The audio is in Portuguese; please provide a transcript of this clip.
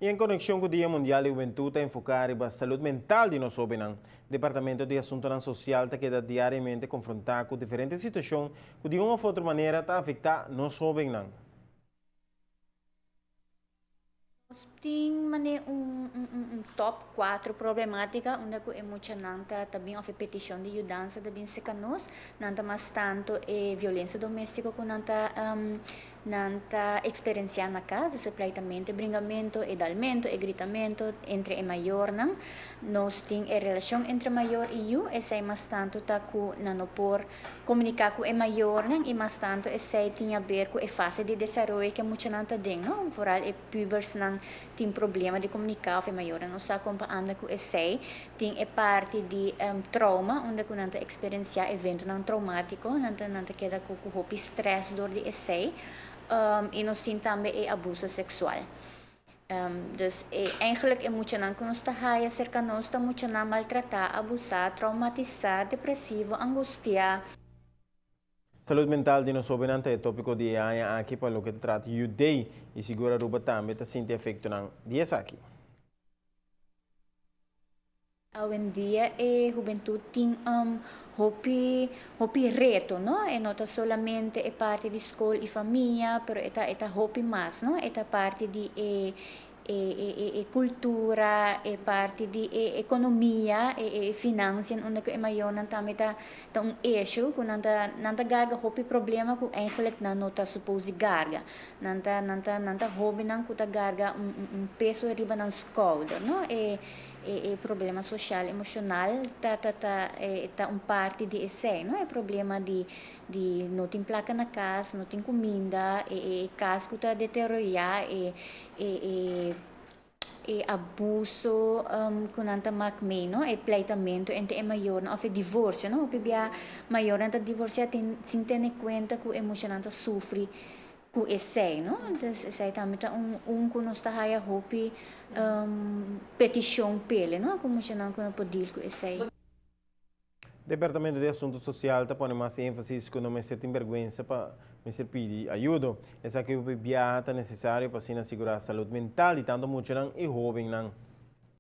E em conexão com o Dia Mundial de Juventude, enfocar a saúde mental de nós jovens, o Departamento de Assuntos Social está diariamente confrontar com diferentes situações que de uma ou outra maneira está afetar nós jovens. Tem top 4 problemática onde ko emocionanta também a petição de ajuda também se canos nanta mas tanto violência doméstica com nanta experienciar na casa suppletamente bringamento edalmento e gritamento entre e maior nós tem a relação entre maior e eu essa mas tanto ta ku nanopor comunicar com e maior e mas tanto essa tinha a ver com a fase de desenvolvimento que emocionanta ding no foral e pubers tem problema de comunicar com maior não sabe como anda com essa tem parte de trauma onde ku nanta experienciar evento traumático nanta queda com o stress dor de essa e nós temos também abuso sexual. Dus eigenlijk emocional que nós está cerca nós está emocional maltratar, abusar, traumatizar, depressivo, angustiar. Saúde mental de nós jovens é tópico de aqui para o que trata o day e segura ruba também está sentindo efeito não dias aqui. Hoje em dia a juventude tem hopi reto, não? E não solamente é parte de escola e família, pero é hopi mais, não? É parte de cultura, é parte de economia, finanças, onde é maior também tá eixo, que nanta garga hopi problema que eigenlijk não tá suposto garga, nanta hobby não que tá garga peso riba na escola, não? Problema social, emocional, tá parte de esse, não é problema de não tem placa na casa, não tem comida, casa que está deteriorada, abuso com nanta macme, não é pleitamento entre é maior, não é divórcio, não é bia maior nanta divorciar sem ter em conta que o emocional sofre com esse, não? Então, esse também tá que nós está aí hopi petição pele, não? Como se não que poder com esse. Departamento de Assuntos Social está pondo mais ênfase que não me tem vergonha para me pedir ajuda. Essa que o viagem é necessário para se assegurar a saúde mental e tanto muito e jovem não.